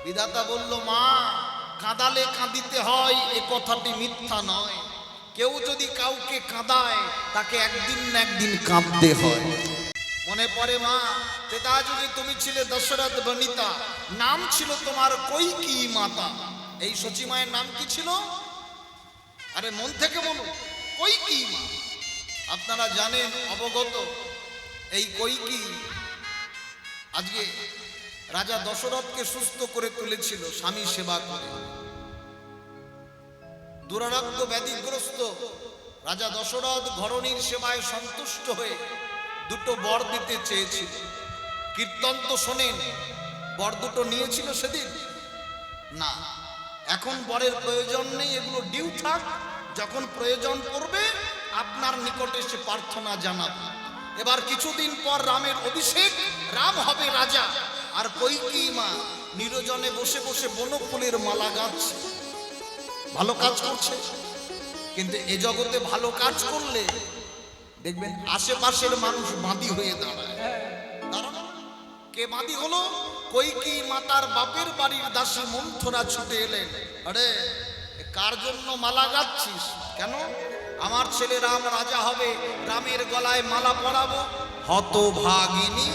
বিধাতা বলল, মা কাঁদালে কাঁদিতে হয় এ কথাটি মিথ্যা নয়। কেউ যদি কাউকে কাঁদায় তাকে একদিন না একদিন কাঁদতে হয়। মনে পড়ে মা, ত্রেতা যুগে তুমি ছিলে দশরথ বনিতা, নাম ছিল তোমার কৈকেয়ী মাতা। এই সচী মায়ের নাম কি ছিল? আরে মন থেকে বলুন, কৈকেয়ী মা। আপনারা জানেন, অবগত, এই কৈকেয়ী আজকে রাজা দশরথকে সুস্থ করে তুলেছিল স্বামী সেবা করে। দুরারোগ্য ব্যাধিগ্রস্ত রাজা দশরথ ঘরণীর সেবায় সন্তুষ্ট হয়ে দুটো বর দিতে চেয়েছিল। কীর্তন তো শোনেন, বর দুটো নিয়েছিল সেদিন না। এখন বরের প্রয়োজন নেই, এগুলো ডিউ থাক, যখন প্রয়োজন পড়বে আপনার নিকটে এসে প্রার্থনা জানাবে। এবার কিছুদিন পর রামের অভিষেক, রাম হবে রাজা। আর কৈকেয়ী মা নিরজনে বসে বসে বনফুলের মালা গাঁথছে, ভালো কাজ করছে। কিন্তু এ জগতে ভালো কাজ করলে দেখবেন আশেপাশের মানুষ বাঁধি হয়ে দাঁড়ায়। কে বাঁধি হলো? কৈকেয়ী মাতার বাপের বাড়ির দাসী মন্থরা ছুটে এলেন। আরে কার জন্য মালা গাচ্ছিস? কেন? আমার ছেলে রাম রাজা হবে, রামের গলায় মালা পরাবো। হতভাগিনী,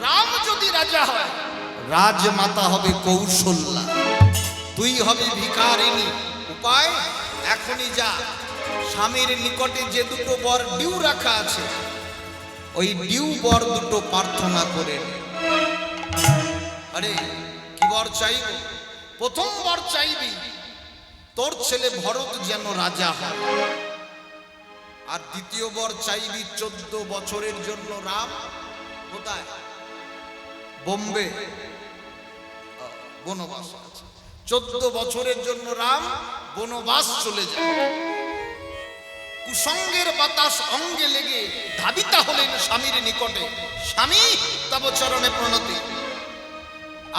রাম যদি রাজা হয় রাজমাতা হবে কৌশল্যা, তুই হবে ভিখারিনী। উপায়, এখনই যা, স্বামীর নিকটে যে দুটো বর ডিউ রাখা আছে ওই ডিউ বর দুটো প্রার্থনা করে। আরে কি বর চাইব? প্রথম বর চাইবি তোর ছেলে ভরত যেন রাজা হয়। আর দ্বিতীয় বর চাইবি 14 বছরের জন্য রাম কোথায়? বোম্বে বনবাস আছে। 14 বছরের জন্য রাম বনবাস চলে যায়। কুসঙ্গের বাতাস অঙ্গে লেগে ধাবিতা হলেন স্বামীর নিকটে। স্বামী, তব চরণে প্রণতি,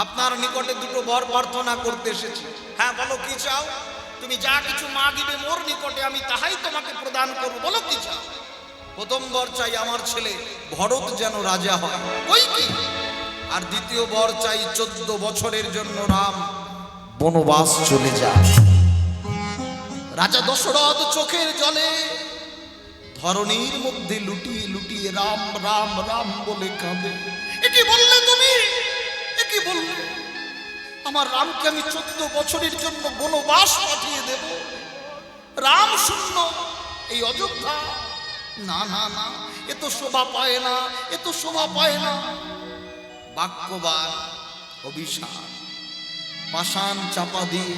আপনার নিকটে দুটো বর প্রার্থনা করতে এসেছি। হ্যাঁ বলো, কি চাও? তুমি যা কিছু মাগিবে মোর নিকটে আমি তাহাই তোমাকে প্রদান করব। বলো কি চাও? প্রথম বর চাই আমার ছেলে ভরত যেন রাজা হয়, কৈকেয়ী। আর দ্বিতীয় বর চাই 14 বছরের জন্য রাম বনবাস চলে যায়। রাজা দশরথ চোখের জলে ধরণীর মধ্যে লুটিয়ে লুটিয়ে রাম রাম রাম বলে কাঁদে। একি বললে তুমি? একি বললে? আমার রামকে আমি 14 বছরের জন্য বনবাস পাঠিয়ে দেব? রাম শূন্য এই অযোধ্যা? না না না, এ তো শোভা পায় না, এ তো শোভা পায় না। বাক্যবান অভিশাপ পাষাণ চাপা দিয়ে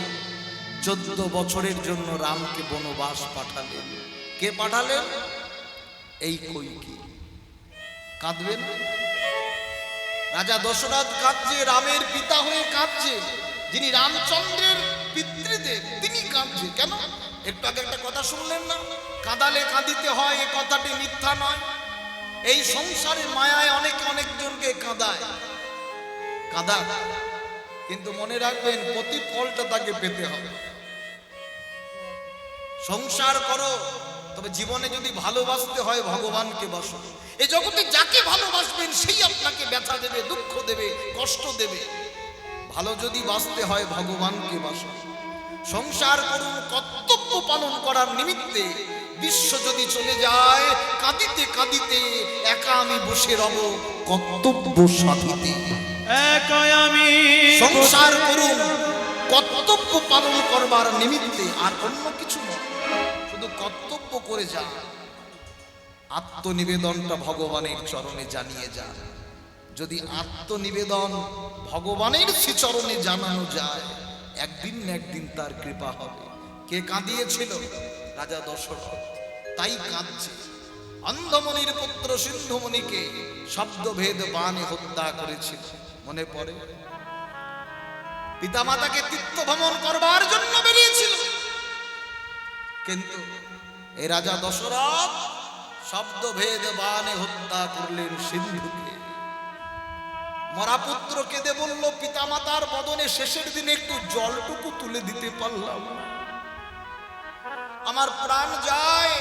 14 বছরের জন্য রামকে বনবাস পাঠালেন। কে পাঠালেন? এই কৈকেয়ী। কাঁদবেন? রাজা দশরথ কাঁদছে, রামের পিতা হয়ে কাঁদছে, যিনি রামচন্দ্রের পিতৃদেব তিনি কাঁদছে। কেন? একটু আগে একটা কথা শুনলেন না, কাঁদালে কাঁদিতে হয়, এ কথাটি মিথ্যা নয়। এই সংসারের মায়ায় অনেকে অনেকজনকে কাঁদায়, কিন্তু মনে রাখবেন প্রতিফলটা তাকে পেতে হবে। সংসার করো, তবে জীবনে যদি ভালোবাসতে হয় ভগবানকে বাসো। এই জগতে যাকে ভালোবাসবেন সেই আপনাকে ব্যথা দেবে, দুঃখ দেবে, কষ্ট দেবে। ভালো যদি বাঁচতে হয় ভগবানকে বাসো। সংসার করুন কর্তব্য পালন করার নিমিত্তে। বিশ্ব যদি চলে যায় কাঁদিতে কাঁদিতে, একা আমি বসে রব কর্তব্য সাথীতে। একাই আমি সংসার করুন কর্তব্য পালন করবার নিমিত্তে, আর অন্য কিছু নয়, শুধু কর্তব্য করে যান। আত্মনিবেদনটা ভগবানের চরণে জানিয়ে যান। যদি আত্মনিবেদন ভগবানের শ্রীচরণে জানানো যায়, একদিন না একদিন তার কৃপা হবে। কে কাঁদিয়েছিল? রাজা দশরথ, তাই কাঁদছে। অন্ধমণির পুত্র সিন্ধুমণিকে শব্দভেদ বাণে হত্যা করেছিল, মনে পড়ে? পিতামাতাকে তীর্থ ভ্রমণ করবার জন্য বেরিয়েছিল, কিন্তু এই রাজা দশরথ শব্দভেদ বাণে হত্যা করলেন সিন্ধুকে। মরা পুত্র কেঁদে বলল, পিতামাতার বদনে শেষের দিনে একটু জলটুকু তুলে দিতে পারলাম না। আমার প্রাণ যায়,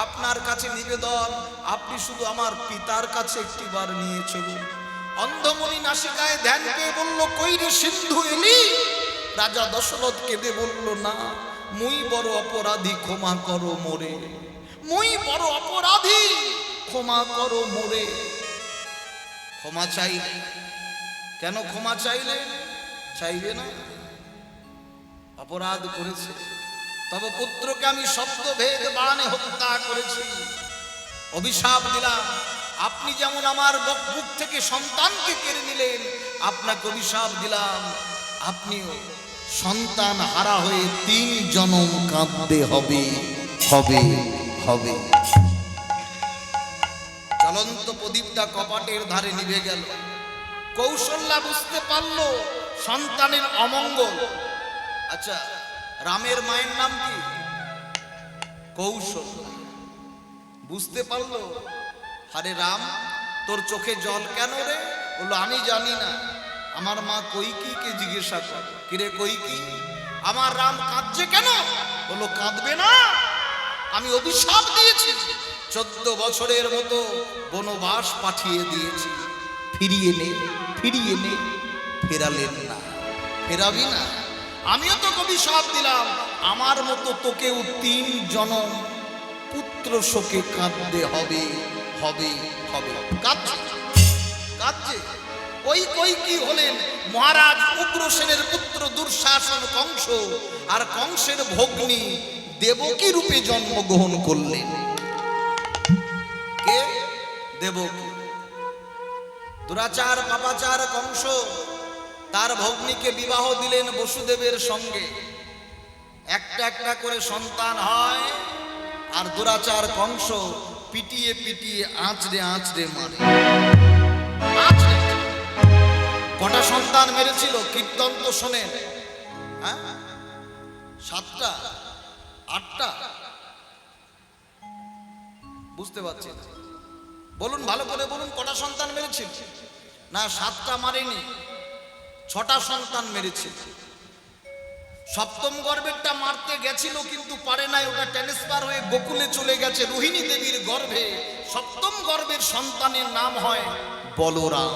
আপনার কাছে নিবেদন, আপনি শুধু আমার পিতার কাছে একটিবার নিয়ে চলুন। অন্ধমণি নাসিকায় ধ্যান পেয়ে বলল, কই রে সিন্ধু এলি? রাজা দশরথ কেঁদে বলল, না, মুই বড় অপরাধী, ক্ষমা করো মোরে। মুই বড় অপরাধী, ক্ষমা করো মোরে। ক্ষমা চাইলে কেন? ক্ষমা চাইলে চাইবে না, অপরাধ করেছে। তবে পুত্রকে আমি শব্দভেদ বাণে হত্যা করেছি, অভিশাপ দিলাম। আপনি যেমন আমার বুক থেকে সন্তানকে কেড়ে নিলেন, আপনাকে অভিশাপ দিলাম, আপনিও সন্তান হারা হয়ে 3 জনম কাঁদতে হবে হবে হবে। জ্বলন্ত প্রদীপটা কপাটের ধারে নিভে গেল। কৌশল্যা বুঝতে পারল সন্তানের অমঙ্গল। আচ্ছা, রামের মায়ের নাম কি? কৌশল্যা। বুঝতে পারলো, আরে রাম, তোর চোখে জল কেন রে? বললো, আমি জানি না, আমার মা কৈকেয়ীকে জিজ্ঞাসা কর। কিরে কৈকেয়ী, আমার রাম কাঁদছে কেন? বললো, কাঁদবে না, আমি অভিশাপ দিয়েছি, 14 বছরের মতো বনবাস পাঠিয়ে দিয়েছি, ফিরিয়ে নে, ফিরিয়ে নে। ফেরালেন না। ফেরাবি না? আমিও তো অভিশাপ দিলাম, আমার মতো তোকেও 3 জনম পুত্র শোকে কাঁদতে হবে হবে হবে। কাঁদছে কাঁদছে। ওই কি হলেন মহারাজ উগ্রসেনের পুত্র দুঃশাসন কংস, আর কংসের ভগ্নী দেবকী রূপে জন্মগ্রহণ করলেন। কে? দেবকী। দুরাচার পাপাচার কংস তার ভগ্নীকে বিবাহ দিলেন বসুদেবের সঙ্গে। একটা একটা করে সন্তান হয়, আর দুরাচার কংস পিটিয়ে পিটিয়ে আঁচড়ে আঁচড়ে মারে। কটা সন্তান মেরেছিল কীর্তন তো শোনেন? হ্যাঁ, 7টা 8টা? বুঝতে পারছি না, বলুন ভালো করে বলুন, কটা সন্তান মেরেছিল? না, 7টা মারেনি, 6টা সন্তান মেরেছিল। 7ম গর্ভেরটা মারতে গেছিল কিন্তু পারে নাই, ওটা ট্রান্সফার হয়ে গোকুলে চলে গেছে রোহিণী দেবীর গর্ভে। 7ম গর্ভের সন্তানের নাম হয় বলরাম।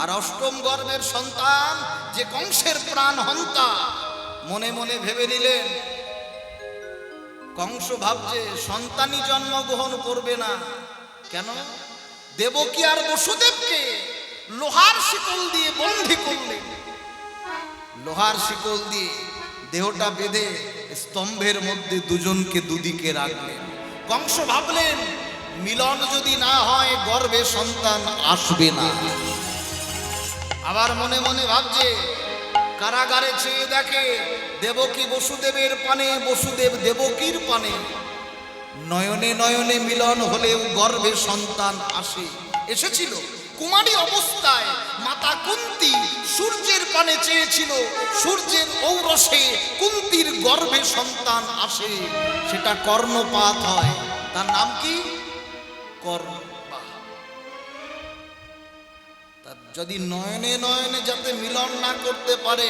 আর 8ম গর্ভের সন্তান যে কংসের প্রাণ হন্তা, মনে মনে ভেবে নিলেন, কংস ভাবছে সন্তানই জন্মগ্রহণ করবে না কেন? দেবকী আর বসুদেবকে লোহার শিকল দিয়ে বন্দী করলেন। লোহার শিকল দিয়ে দেহটা বেঁধে স্তম্ভের মধ্যে দুজনকে দুদিকে রাখলেন। কংস ভাবলেন মিলন যদি না হয় গর্ভে সন্তান আসবে না। আবার মনে মনে ভাবছে, কারাগারে চেয়ে দেখে দেবকী বসুদেবের পানে, বসুদেব দেবকীর পানে, নয়নে নয়নে মিলন হলেও গর্ভে সন্তান আসে। এসেছিল কুমারী অবস্থায় মাতা কুন্তী সূর্যের পানে চেয়েছিল, সূর্যের ঔরসে কুন্তীর গর্ভে সন্তান আসে, সেটা কর্ণপাত হয়। তার নাম কি? কর্ণপাত। যদি নয়নে নয়নে যাতে মিলন না করতে পারে,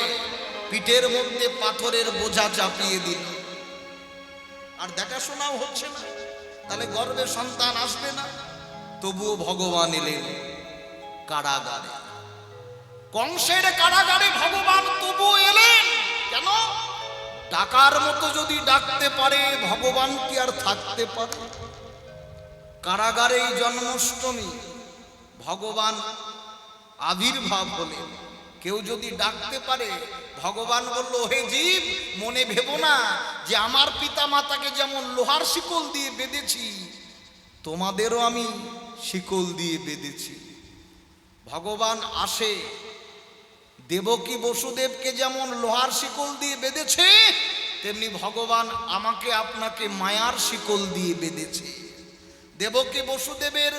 পিঠের মধ্যে পাথরের বোঝা চাপিয়ে দিল, আর দেখাশোনাও হচ্ছে না, তাহলে গর্ভে সন্তান আসবে না। তবুও ভগবান এলেন কারাগারে, কংসের কারাগারে ভগবান তবুও এলেন। কেন? ডাকার মতো যদি ডাকতে পারে, ভগবান কি আর থাকতে পারে? কারাগারেই জন্মাষ্টমী ভগবান আবির্ভাব হলেন। কেউ যদি ডাকতে পারে, ভগবান বলল, হে জীব, মনে ভেবো না যে আমার পিতা মাতাকে যেমন লোহার শিকল দিয়ে বেঁধেছি, তোমাদেরও আমি শিকল দিয়ে বেঁধেছি। ভগবান আসে, দেবকী বসুদেবকে যেমন লোহার শিকল দিয়ে বেঁধেছে, তেমনি ভগবান আমাকে আপনাকে মায়ার শিকল দিয়ে বেঁধেছে। দেবকী বসুদেবের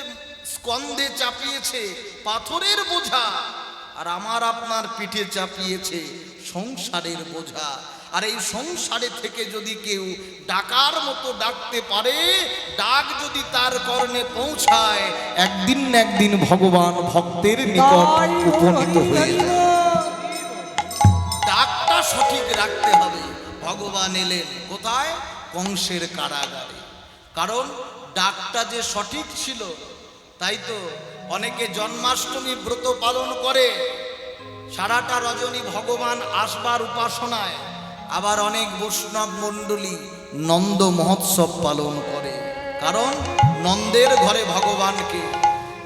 স্কন্ধে চাপিয়েছে পাথরের বোঝা, আর আমার আপনার পিঠে চাপিয়েছে সংসারের বোঝা। আর এই সংসারে থেকে যদি কেউ ডাকার মতো ডাকতে পারে, ডাক যদি তার কর্ণে পৌঁছায়, একদিন না একদিন ভগবান ভক্তের নিকট উপনীত হয়ে যায়। ডাকটা সঠিক রাখতে হবে। ভগবান এলেন কোথায়? কংসের কারাগারে। কারণ ডাকটা যে সঠিক ছিল, তাই তো অনেকে জন্মাষ্টমী ব্রত পালন করে, সারাটা রজনী ভগবান আসবার উপাসনায়। আবার অনেক বৈষ্ণব মণ্ডলী নন্দ মহোৎসব পালন করে, কারণ নন্দের ঘরে ভগবানকে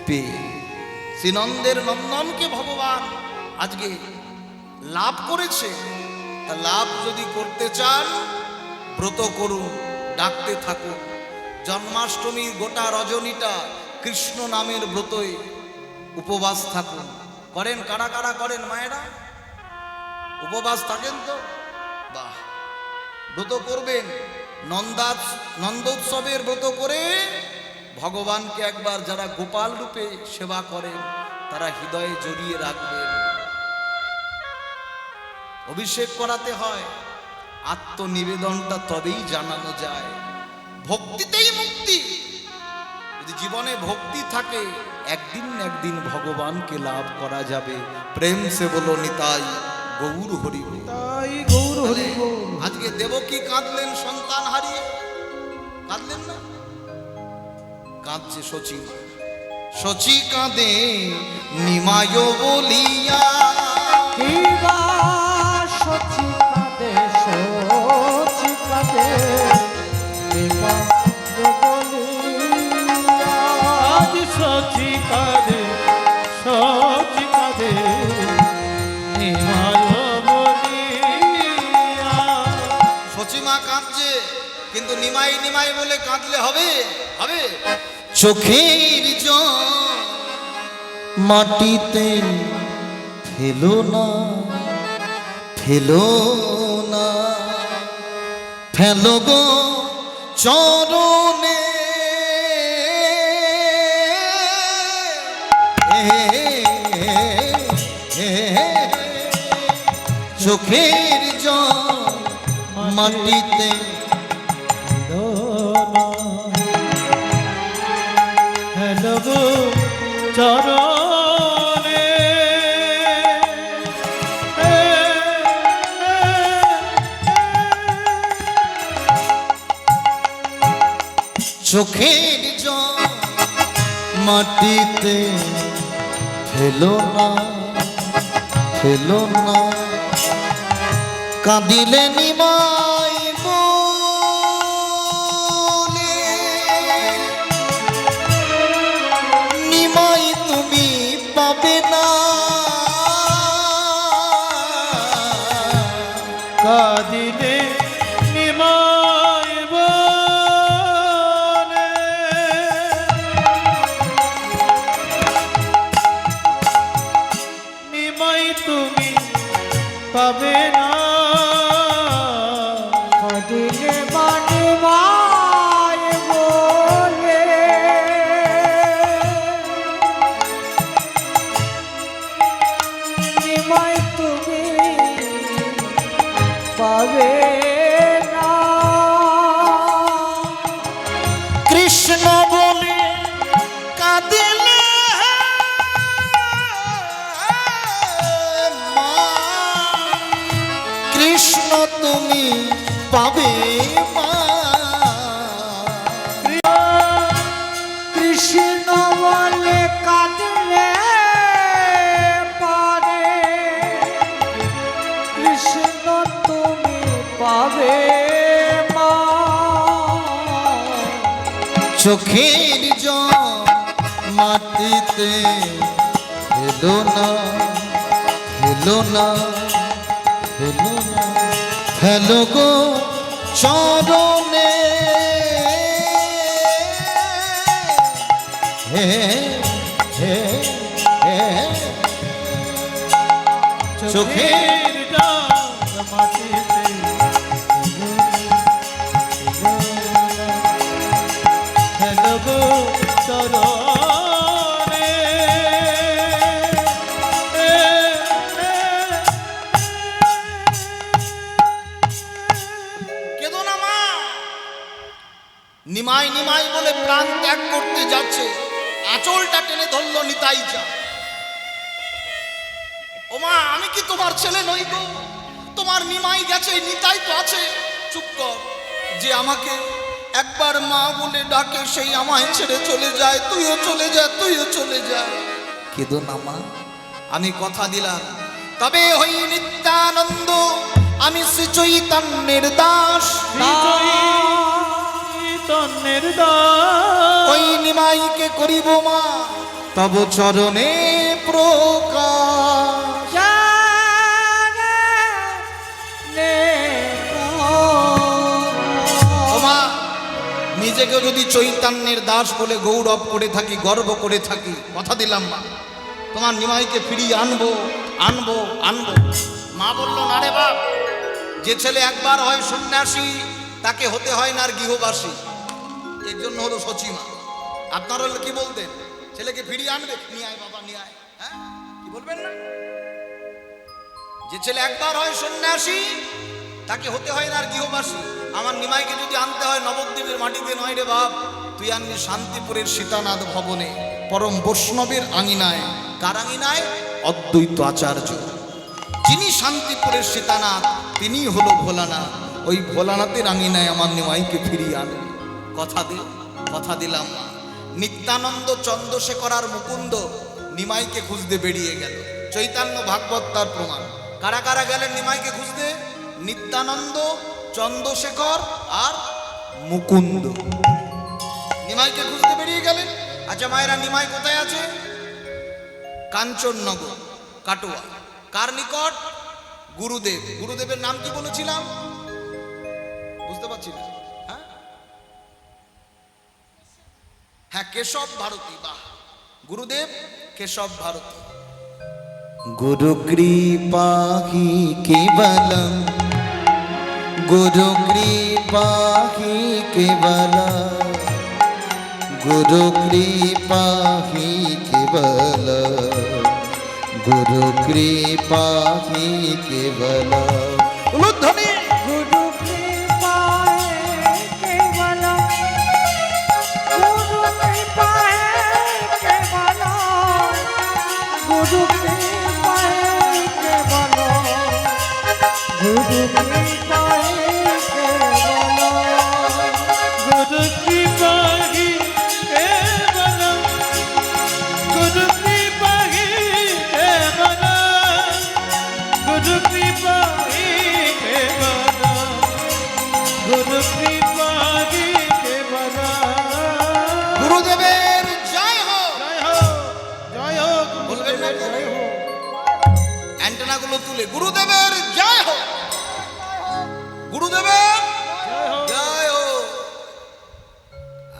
পেয়ে, শ্রীনন্দের নন্দনকে ভগবান আজকে লাভ করেছে। তা লাভ যদি করতে চান ব্রত করুন, ডাকতে থাকুন। জন্মাষ্টমীর গোটা রজনীটা কৃষ্ণ নামের ব্রতই উপবাস থাকুন। করেন কারা কারা করেন মায়েরা? উপবাস থাকেন তো? বাহ, ব্রত করবেন। নন্দোৎসবের ব্রত করে ভগবানকে একবার যারা গোপাল রূপে সেবা করেন তারা হৃদয়ে জড়িয়ে রাখবেন। অভিষেক করাতে হয়, আত্মনিবেদনটা তবেই জানানো যায়। ভক্তিতেই মুক্তি। যদি জীবনে ভক্তি থাকে একদিন না একদিন ভগবানকে লাভ করা যাবে। প্রেম সে বলো নিতাই গৌর হরি বল। তাই গৌর হরি বল। আজকে দেবকী কাঁদলেন সন্তান হারিয়ে, কাঁদলেন না? কাঁদছে শচী, শচী কাঁদে নিমায় বলিয়া। সচি কাঁদে আজ সচি কাঁদে নিমায় বলিয়া। সচিমা কাঁদছে, কিন্তু নিমাই নিমাই বলে কাঁদলে হবে? হবে? চোখের জল মাটিতে ফেলো না, ফেলো না, ফেলো গো চরণে। চোখের জল মাটিতে হেলো গো চরণে। চোখের জল মাটিতে ফেলো না, ফেলো না, কাঁদিলে নিমাই বলে। নিমাই তুমি পাবে না, কাঁদিলে নিমাই বলে। নিমাই তুমি পাবে না, কাঁদিলে মানে মায় বলে। নিমাই তুমি পাবে না। কৃষ্ণ বলে কাঁদিলে মা, কৃষ্ণ তুমি পাবে মা। কৃষ্ণ বলে কাঁদিলে পারে, কৃষ্ণ তুমি পাবে মা। চোখের জল মাটিতে ফেলো না, ফেলো না, ফেলো না, ফেলো গো চরণে। হে হে হে চোখের জল মাটিতে হেলো গো চরণে। কেঁদো না মা। নিমাই নিমাই বলে প্রাণ ত্যাগ করতে যাচ্ছে, আঁচলটা টেনে ধরলো নিতাই যা। ও মা, আমি কি তোমার ছেলে নই গো? তোমার নিমাই গেছে, নিতাই তো আছে। চুপ কর। যে আমাকে একবার মা বলে ডাকে সেই আমায় ছেড়ে চলে যায়, তুইও চলে যা, তুইও চলে যা। কেঁদো না মা, আমি কথা দিলাম, তবে হই নিত্যানন্দ, আমি শ্রী চৈতন্যের দাস। চৈতন্যের দাস ওই নিমাইকে করিব মা তব চরণে প্রকাশ। ও মা, নিজেকে যদি চৈতন্যের দাস বলে গৌরব করে থাকি, গর্ব করে থাকি, কথা দিলাম মা তোমার নিমাইকে ফিরিয়ে আনবো, আনবো, আনবো। মা বলল, না রে বাপ, যে ছেলে একবার হয় সন্ন্যাসী তাকে হতে হয় না আর গৃহবাসী। এর জন্য হলো সচিমা। আপনারা হলে কি বলতেন? ছেলেকে ফিরিয়ে আনবে, নিয়ে আয় বাবা, নিয়ে আয়। হ্যাঁ, কি বলবেন না? যে ছেলে একবার হয় সন্ন্যাসী তাকে হতে হয় না আর গৃহবাসী। আমার নিমাইকে যদি আনতে হয় নবদ্বীপের মাটিতে নয় রে বাপ, তুই আনবি শান্তিপুরের সীতানাথ ভবনে, পরম বৈষ্ণবের আঙিনায়। কার আঙিনায়? অদ্বৈত আচার্য। যিনি শান্তিপুরের সীতানাথ তিনি হলো ভোলানাথ। ওই ভোলানাথের আঙিনায় আমার নিমাইকে ফিরিয়ে আনবে। কথা দিল, কথা দিলাম মা। নিত্যানন্দ, চন্দ্রশেখর আর মুকুন্দ নিমাইকে খুঁজতে বেরিয়ে গেল। চৈতন্য ভাগবত তার প্রমাণ। কারা কারা গেলেন নিমাইকে খুঁজতে? নিত্যানন্দ, চন্দ্রশেখর আর মুকুন্দ নিমাইকে খুঁজতে বেরিয়ে গেলেন। আচ্ছা মায়েরা, নিমাই কোথায় আছে? কাঞ্চননগর, কাটোয়া। কার নিকট? গুরুদেব। গুরুদেবের নাম কি বলেছিলাম? বুঝতে পারছি না। হ্যাঁ, কেশব ভারতী। বাহ, গুরুদেব কেশব ভারতী। गुरु कृपा ही केवलम, गुरु कृपा ही केवलम, गुरु कृपा ही केवलम, गुरु कृपा ही केवलम। উলুধ্বনি। गुरु कृपाए केवलम, गुरु कृपाए केवलम, गुरु कृपाए केवलम, गुरु कृपाए केवलम। गुरु कृपा ही केवलम, गुरु कृपा ही केवलम, गुरु कृपा ही केवलम, गुरु कृपा ही केवलम। গুরুদেবের জয় হোক। জয় হোক, জয় হোক, বলবেন না? জয় হোক। অ্যান্টেনাগুলো তুলে গুরুদেবের জয় হোক, গুরুদেবের জয় হোক। জয় হোক।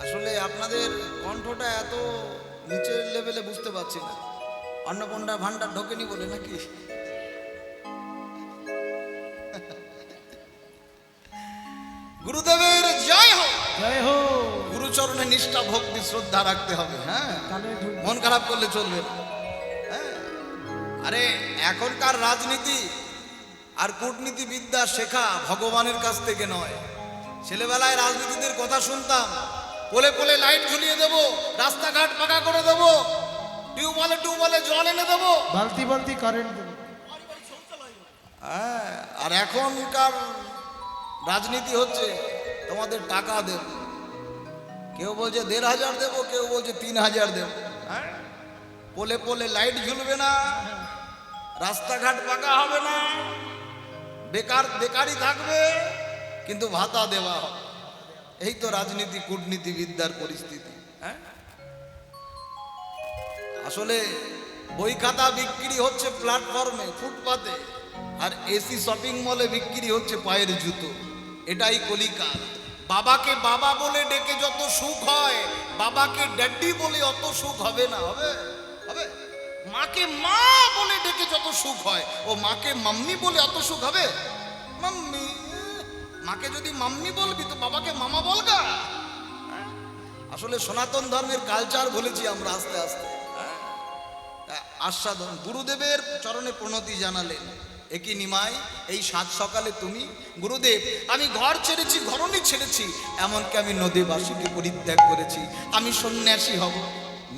আসলে আপনাদের কণ্ঠটা এত নিচের লেভেলে বুঝতে পারছি না। অন্নপূর্ণা ভান্ডার ঢোকেনি বলে নাকি? গুরুদেবের জয় হোক। জয় হোক। গুরুচরণে নিষ্ঠা, ভক্তি, শ্রদ্ধা রাখতে হবে। হ্যাঁ, মন খারাপ করলে চলবে না। হ্যাঁ, আরে এখনকার রাজনীতি আর কূটনীতি বিদ্যা শেখা ভগবানের কাছ থেকে নয়। ছেলেবেলায় রাজনীতিদের কথা শুনতাম, পোলে পোলে লাইট ঝুলিয়ে দেবো, রাস্তাঘাট পাকা করে দেবো, টিউবওয়েলে টিউবওয়েলে জল এনে দেবো। বালতি বালতি কারেন্ট দেবো। হ্যাঁ, আর এখনকার রাজনীতি হচ্ছে তোমাদের টাকা দেব। কেউ বলছে ১,৫০০ দেবো, কেউ বলছে ৩,০০০ দেবো। হ্যাঁ, পোলে পোলে লাইট ঝুলবে না, রাস্তাঘাট পাকা হবে না, বেকার বেকারই থাকবে, কিন্তু ভাতা দেওয়া হবে। এই তো রাজনীতি কূটনীতি বিদ্যার পরিস্থিতি। হ্যাঁ, আসলে বই খাতা বিক্রি হচ্ছে প্ল্যাটফর্মে, ফুটপাতে, আর এসি শপিং মলে বিক্রি হচ্ছে পায়ের জুতো। এটাই কলিকাল। বাবাকে বাবা বলে ডেকে যত সুখ হয়, বাবাকে ড্যাডি বলে অত সুখ হবে না। হবে? হবে? মাকে মা বলে ডেকে যত সুখ হয়, ও মাকে মাম্মি বলে অত সুখ হবে? মাম্মি, মাকে যদি মাম্মি বলবি তো বাবাকে মামা বলগা। আসলে সনাতন ধর্মের কালচার ভুলেছি আমরা আস্তে আস্তে। আস্বাদন। গুরুদেবের চরণে প্রণতি জানালেন। একই নিমাই, এই সাত সকালে তুমি? গুরুদেব, আমি ঘর ছেড়েছি, ঘরণী ছেড়েছি, এমনকি আমি নদীবাসীকে পরিত্যাগ করেছি, আমি সন্ন্যাসী হব।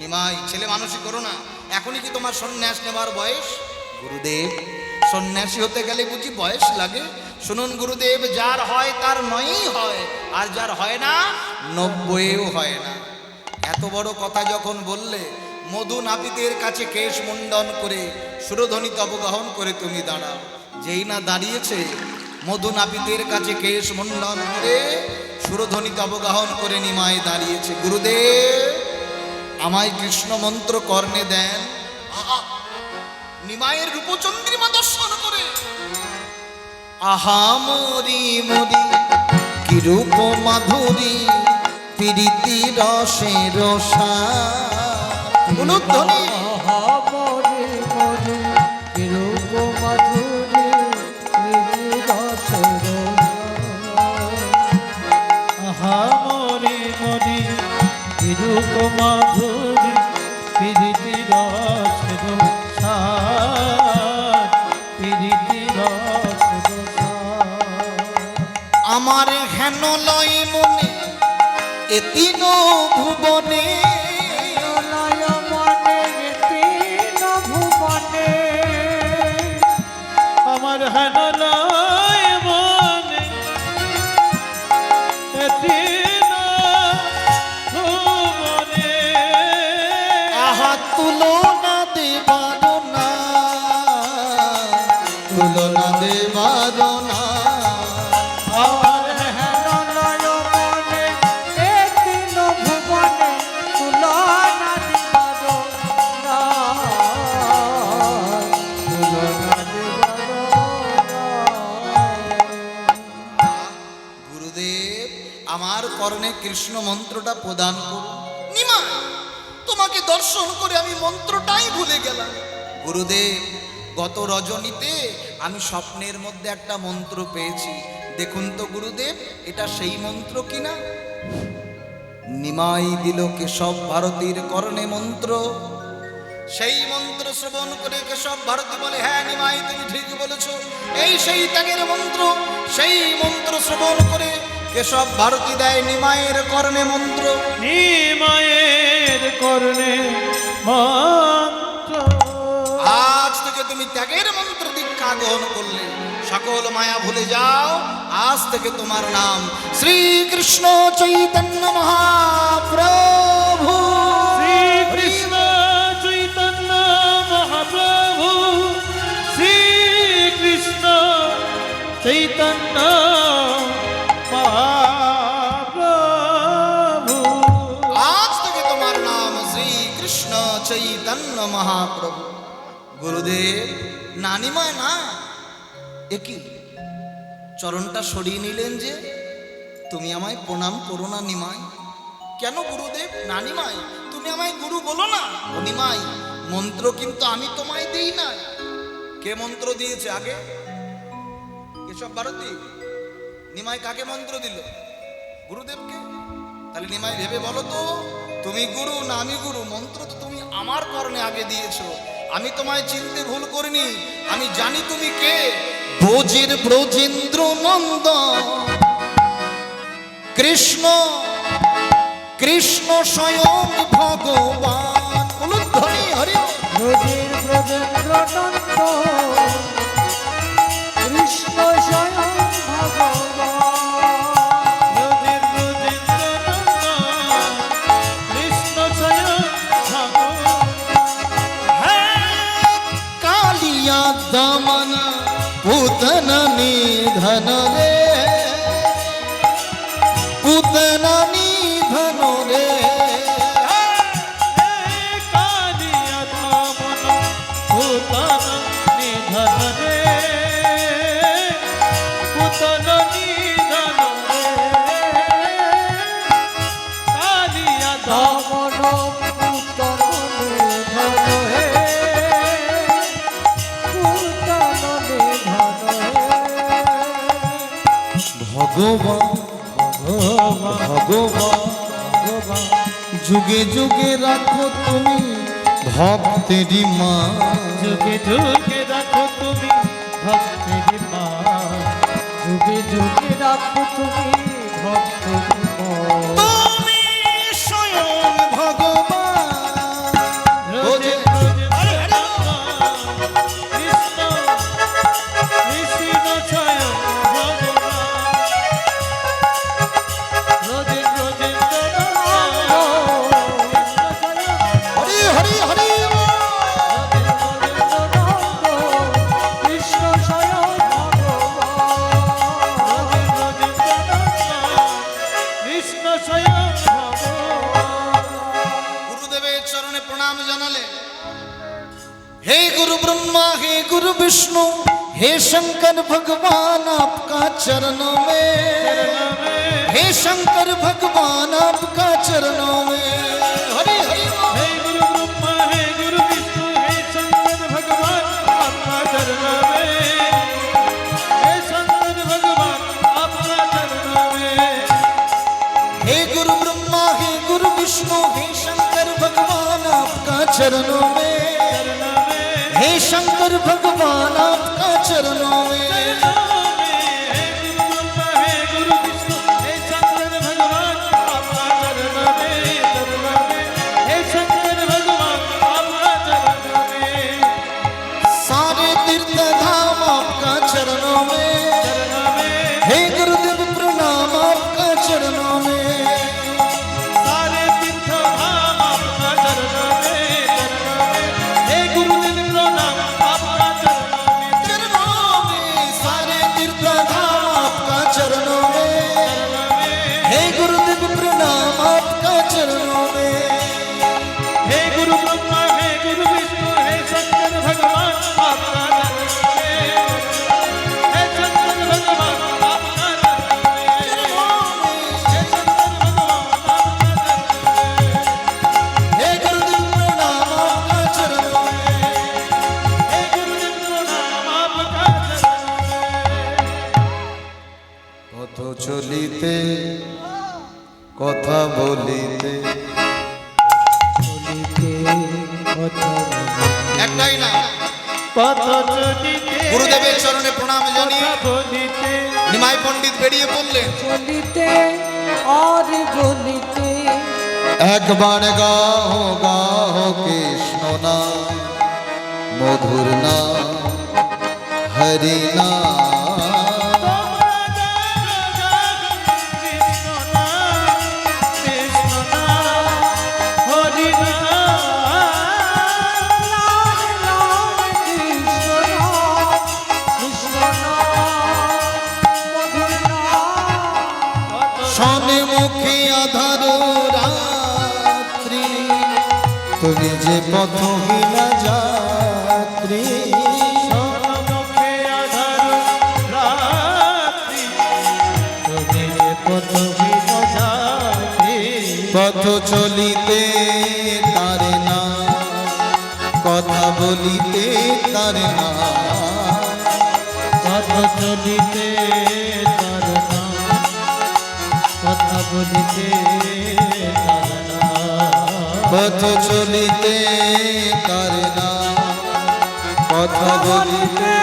নিমাই, ছেলে মানুষই করো না, এখনই কি তোমার সন্ন্যাস নেবার বয়স? গুরুদেব, সন্ন্যাসী হতে গেলে বুঝি বয়স লাগে? শুনুন গুরুদেব, যার হয় তার নয়ই হয়, আর যার হয় না 90ও হয় না। এত বড় কথা যখন বললে, মধু নাপিতের কাছে কেশ মুন্ডন করে সুরধ্বনি তব গ্রহণ করে তুমি দাঁড়াও। যেই না দাঁড়িয়েছে, মধু নাপিতের কাছে কেশ মুন্ডন করে সুরধ্বনি তব গ্রহণ করে নিমায় দাঁড়িয়েছে। গুরুদেব, আমায় কৃষ্ণ মন্ত্র কর্ণে দেন। আহা! নিমায়ের রূপচন্দ্রিমা দর্শন করে আহা মরি মরি কি রূপ মাধুরী প্রীতি রসে রসা। উলুধ্বনি মরে মরে রূপ মাধুরী রসের আহা মরি মরি রূপ মাধুরী প্রীতি রসের সার, প্রীতি রসের সার। আমার হেন লয় মনে এ তিন ভুবনে, লয় মনে তিন ভুবনে আমার হেনলয় মনে এতিন ভুবনে। আহা তুলনা দেবার না, তুলনা দেবার না। আমার লয় মনে এ তিন ভুবনে তুলনা দিবার না, তুলনা দিবার না। গুরুদেব, আমার কর্ণে কৃষ্ণ মন্ত্রটা প্রদান করুন। নিমাই, তোমাকে দর্শন করে আমি মন্ত্রটাই ভুলে গেলাম। গুরুদেব, গত রজনীতে আমি স্বপ্নের মধ্যে একটা মন্ত্র পেয়েছি। দেখুন তো গুরুদেব, এটা সেই মন্ত্র কিনা। নিমাই দিল কেশব ভারতীর কর্ণে মন্ত্র। সেই মন্ত্র শ্রবণ করে কেশব ভারতী বলে, হ্যাঁ নিমাই, তুমি ঠিক বলেছ, এই সেই ত্যাগের মন্ত্র। সেই মন্ত্র শ্রবণ করে কেশব ভারতী দেয় নিমায়ের কর্ণে মন্ত্র। নিমায়ের কর্ণে মন্ত্র। আজ থেকে তুমি ত্যাগের মন্ত্র দীক্ষা গ্রহণ করলে, সকল মায়া ভুলে যাও। আজ থেকে তোমার নাম শ্রীকৃষ্ণ চৈতন্য মহাপ্রভু। শ্রীকৃষ্ণ চৈতন্য মহাপ্রভু, শ্রীকৃষ্ণ চৈতন্য মহাপ্রভু। আজ থেকে তোমার নাম শ্রীকৃষ্ণ চৈতন্য মহাপ্রভু। গুরুদেব, নানিমা না, একই চরণটা সরিয়ে নিলেন যে, তুমি আমায় প্রণাম করো না নিমাই। কেন গুরুদেব? নানিমাই, তুমি আমায় গুরু বলো না। ও নিমাই, মন্ত্র কিন্তু আমি তোমায় দিই না। কে মন্ত্র দিয়েছে আগে? কেশব ভারতী। নিমাই কাকে মন্ত্র দিল? গুরুদেবকে। তাহলে নিমাই ভেবে বলো তো, তুমি গুরু না আমি গুরু? মন্ত্র তো তুমি আমার কর্ণে আগে দিয়েছো। আমি তোমায় চিনতে ভুল করিনি, আমি জানি তুমি কে। ব্রজের ব্রজেন্দ্র নন্দ কৃষ্ণ, কৃষ্ণ স্বয়ং ভগবান। উলুধ্বনি হরি বল। ব্রজের ব্রজেন্দ্র নন্দ কৃষ্ণ স্বয়ং ভগবান। ব্রজের ব্রজেন্দ্র নন্দন, কৃষ্ণ স্বয়ং ভগবান। কালিয়া দমন পুতন নিধন রে, পুতন নিধন রে। কালিয়া দমন পুতন নিধন রে, পুতন নিধন রে। কালিয়া দমন দমন পুতন নিধন হে, পুতন নিধন হে। ভগবান ভগবান যুগে যুগে রাখো তুমি ভক্তেরই মা। যুগে যুগে রাখো তুমি ভক্তের মা। যুগে যুগে রাখো তুমি ভক্তের মন। তুমি স্বয়ং ভগবান। ব্রজে ব্রজে নন্দন, কৃষ্ণ ब्रह्मा हे गुरु विष्णु हे शंकर भगवान आपका चरणों में, हे शंकर भगवान आपका चरणों में। हरि हरि बोल। हे गुरु ब्रह्मा हे गुरु विष्णु हे शंकर भगवान आपका चरणों में, हे शंकर भगवान आपका चरणों में। हे गुरु ब्रह्मा हे गुरु विष्णु हे शंकर भगवान आपका चरणों में, हे शंकर भगवान आपका चरणों में। सारे तीर्थ धाम आपका चरणों में, हे गुरुदेव प्रणाम आपका चरणों में। चरणों में सारे तीर्थ धाम आपका चरणों में, हे गुरुदेव प्रणाम आपका चरणों में। हे गुरु ब्रह्मा हे गुरु विष्णु हे शंकर भगवान आपका चरणों में, हे शंकर भगवान आपका चरणों में, हे शंकर भगवान आपका चरणों में, हे गुरुदेव प्रणाम आपका चरणों में। हे गुरुदेव प्रणाम आपका चरणों में। পথ চলিতে কথা বলিতে বলিতে কথা একটাই না, পথ চলিতে গুরুদেবের চরণে প্রণাম জানিয়ে কথা বলিতে নিমাই পণ্ডিত বেরিয়ে পড়লেন। চলিতে আর বলিতে একবার গাও গাও কৃষ্ণ নাম মধুর নাম হরি নাম। শনে মুখে আধার রাত্রি তুমি যে পথহীনা যাত্রী। পথ চলিতে তারে না কথা বলিতে তারে না। পথ চলিতে তার নাম কথা বলিতে তার নাম। পথ চলিতে তারে না কথা বলিতে।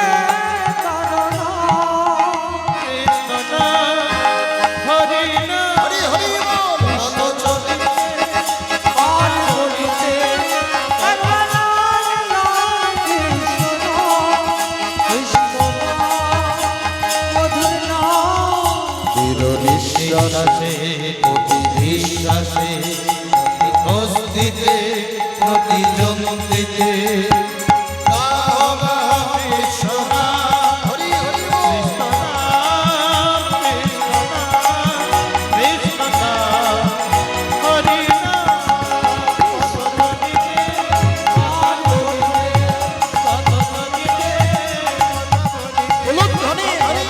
কৃষ্ণ নাম হরি নাম হরি হরি বল। পথ চলিতে দৃঢ় নিঃশ্বাসে অতি বিশ্বাসে অস্তিতে প্রতি জন্মিতে গাও গাও কৃষ্ণ নাম। হরি হরি বল। উলুধ্বনি, হরি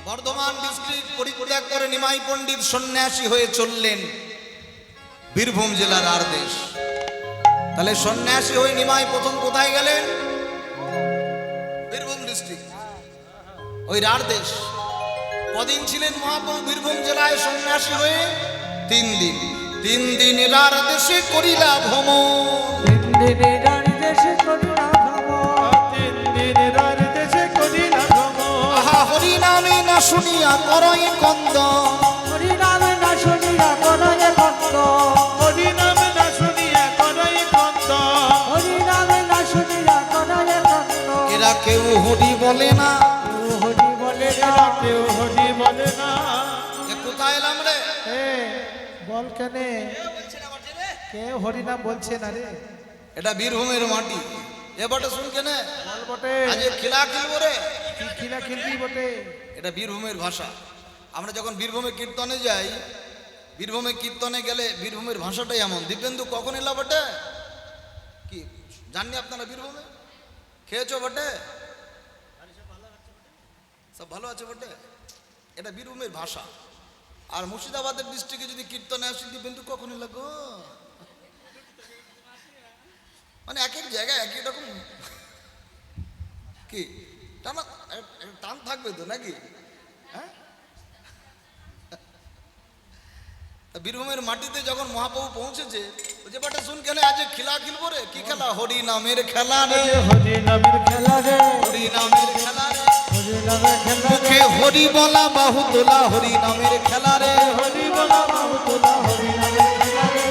বর্ধমান ডিস্ট্রিক্ট পরিত্যাগ করে নিমাই পণ্ডিত সন্ন্যাসী হয়ে চললেন বীরভূম জেলার আরদেশ। তাহলে সন্ন্যাসী হয়ে নিমাই প্রথম কোথায় গেলেন? বীরভূম ডিস্ট্রিক্ট, ওই রারদেশ। কদিন ছিলেন মহাপ্রভু বীরভূম জেলায় সন্ন্যাসী হয়ে? 3 দিন। 3 দিন রার দেশে করিলা ভ্রমণ। আহা হরি নামে না শুনিয়া করয় কন্দ। এরা কেউ হরি বলে না। এ কোথায় এলাম রে? বল কেনে কে হরিনাম বলছে না রে? এটা বীরভূমের মাটি। এ বটে শুন কেনে বল বটে আজ খেলা খেলবো রে। কি কিনা খেলবি বটে? এটা বীরভূমের ভাষা। আমরা যখন বীরভূমে কীর্তনে যাই বীরভূমে কীর্তনে গেলে বীরভূমের ভাষাটাই এমন। দীপেন্দু কখন এলা বটে? কি জাননি আপনারা বীরভূমে খেয়েছো বটে? সব ভালো আছে বটে। এটা বীরভূমের ভাষা। আর মুর্শিদাবাদের ডিস্ট্রিক্টে যদি কীর্তনে আসি, দীপেন্দু কখন এলা গো, মানে এক এক জায়গায় এক এক রকম কি টান থাকবে তো নাকি? হ্যাঁ, বীরভূমের মাটিতে যখন মহাপ্রভু পৌঁছেছে, যে বাটা শুন কেন আজ খেলা খেলবো রে। কি খেলা? হরি নামের খেলা রে, হরি নামের খেলা রে, হরি নামের খেলা রে, হরি নামের খেলা রে, মুখে হরি বলা বাহু তোলা, হরি নামের খেলা রে, হরি বলা বাহু তোলা, হরি নামের খেলা রে,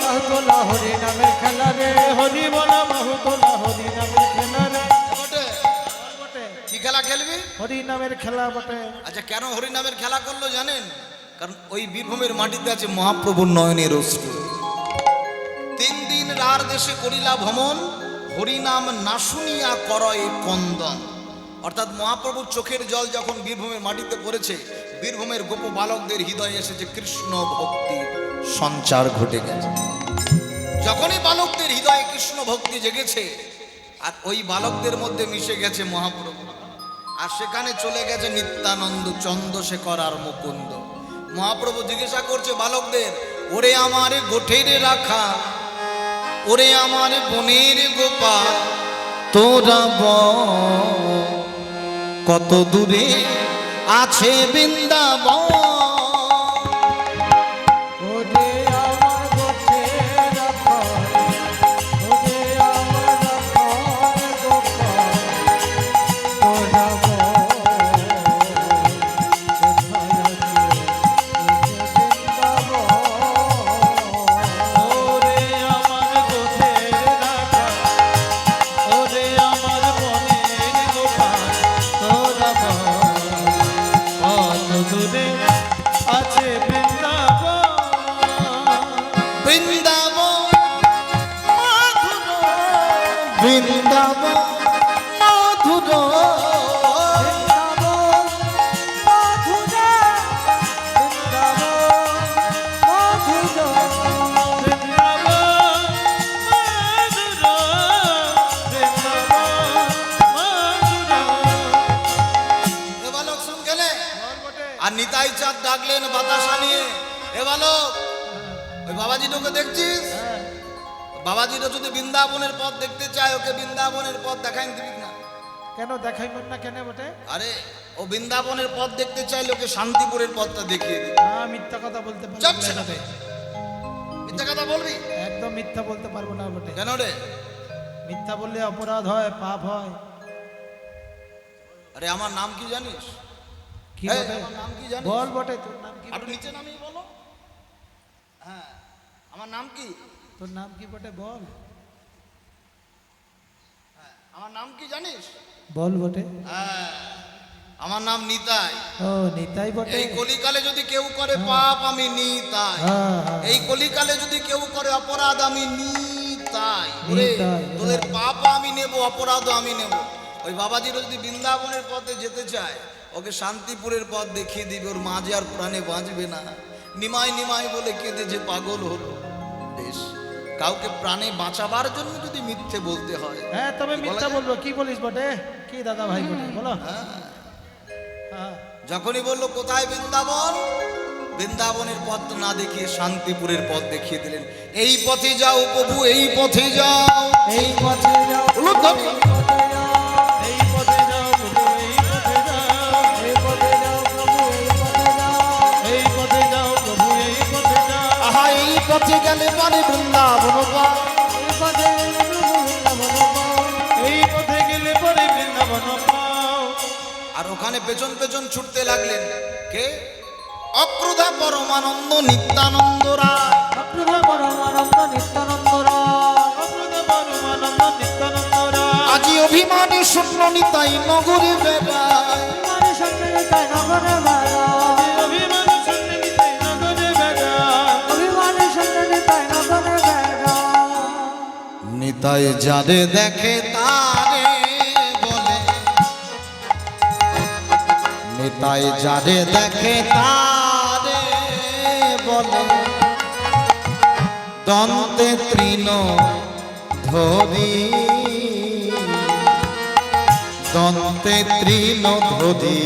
বাহু তোলা, হরি নামের খেলা রে, হরি বলা বাহু তোলা, হরি নামের খেলা রে। বটে। বটে, কি খেলা খেলবি? হরি নামের খেলা বটে। আচ্ছা, কেন হরি নামের খেলা করলো জানেন? কারণ ওই বীরভূমের মাটিতে আছে মহাপ্রভুর নয়নের অশ্রু। 3 দিন রার দেশে করিলা ভ্রমণ, হরিনাম না শুনিয়া করয় কন্দন। অর্থাৎ মহাপ্রভুর চোখের জল যখন বীরভূমের মাটিতে পড়েছে, বীরভূমের গোপ বালকদের হৃদয়ে এসেছে কৃষ্ণ ভক্তির সঞ্চার ঘটে গেছে। যখনই বালকদের হৃদয়ে কৃষ্ণ ভক্তি জেগেছে, আর ওই বালকদের মধ্যে মিশে গেছে মহাপ্রভু, আর সেখানে চলে গেছে নিত্যানন্দ, চন্দ্রশেখর আর মুকুন্দ। মহাপ্রভু জিজ্ঞাসা করছে বালকদের, ওরে আমার গোঠের রাখা, ওরে আমার বনের গোপাল, তোরা কত দূরে আছে বৃন্দাবন। ওরে আমার গোঠের রাখাল, ওরে আমার রাখাল গোপাল, তোরা ওরে আমার গোঠের রাখা, ওরে আমার বনের গোপাল, তোরা কত দূরে আছে বৃন্দাবন। বৃন্দাবন বৃন্দাবন মধুর, বৃন্দাবন মধুরা, বৃন্দাবন মধুরা। এ বালক শুন গেলে। আর নিতাই চাঁদ ডাকলেন বাতাসা নিয়ে, এ বালক, ওই বাবাজিটাকে দেখছিস? বাবাজিটা যদি বৃন্দাবনের পথ দেখতে চায়, ওকে বৃন্দাবনের পথ দেখাই দিবি না? কেন দেখাইবেন না কেন বটে? আরে ও বৃন্দাবনের পথ দেখতে চাইলে ওকে শান্তিপুরের পথটা দেখিয়ে দিবি। মিথ্যা কথা বলতে পারবো চুপ না ছেলে। বটে। মিথ্যা কথা বলবি একদম মিথ্যা বলতে পারবো না বটে। কেন রে? মিথ্যা বললে অপরাধ হয়, পাপ হয়। আরে আমার নাম কি জানিস? কি এই, বটে? আমার নাম কি জানিস? বল বটে, তোর নাম কি? একটু নিচে নামিয়ে বলো। হ্যাঁ, আমার নাম কি? তোর নাম কি বটে? বল, আমার নাম কি জানিস? বল বটে। হ্যাঁ, আমার নাম নিতাই। ও নিতাই বটে। এই কলিকালে যদি কেউ করে পাপ, আমি নিতাই। হ্যাঁ, হ্যাঁ। এই কলিকালে যদি কেউ করে অপরাধ, আমি নিতাই। ওরে, নিতাই, তোদের পাপ আমি নেব, অপরাধ আমি নেব। ওই বাবাজির যদি বৃন্দাবনের পথে যেতে চায়, ওকে শান্তিপুরের পথ দেখিয়ে দিবে। ওর মাঝে আর প্রাণে বাঁচবে না। নিমাই নিমাই বলে কেঁদে যে পাগল হলো। বেশ, কাউকে প্রাণে বাঁচাবার জন্য যদি মিথ্যে বলতে হয়, হ্যাঁ, তবে কি বলা মিথ্যা যায়? বলবো। কি বলিস বটে? কি দাদা ভাই বটে বলো। হ্যাঁ, যখনই বললো কোথায় বৃন্দাবন, বৃন্দাবনের পথ না দেখিয়ে শান্তিপুরের পথ দেখিয়ে দিলেন। এই পথে যাও প্রভু, এই পথে যাও। এই পথে যাও, উলুধ্বনি। এই পথে যাও প্রভু, এই পথে যাও, এই পথে যাও প্রভু, এই পথে যাও। এই পথে যাও প্রভু, এই পথে যাও। আহা এই পথে গেলে পারে বৃন্দাবন পায়। এই পথে প্রভু বৃন্দাবন পাও। এই পথে গেলে পরে বৃন্দাবন পাও। আর ওখানে পেছন পেছন ছুটতে লাগলেন কে? অক্রুধা পরমানন্দ নিত্যানন্দ রায়। অপ্রভা পরমানন্দ নিত্যানন্দ রায়। অপ্রদ পরমানন্দ নিত্যানন্দ রায়। আজি অভিমানী শূন্য নিতাই নগরে বেড়ায়। অভিমানী সঙ্গে নিতাই নগরে বেড়ায়। অভিমান শুনে নিতাই নগরে বেড়ায়। অভিমানী সঙ্গে নিতাই নগরে বেড়ায়। নিতাই যারে দেখে তারে বলে, নিতাই যারে দেখে তারে বলে দন্তে তৃণ ধরি দন্তে তৃণ ধরি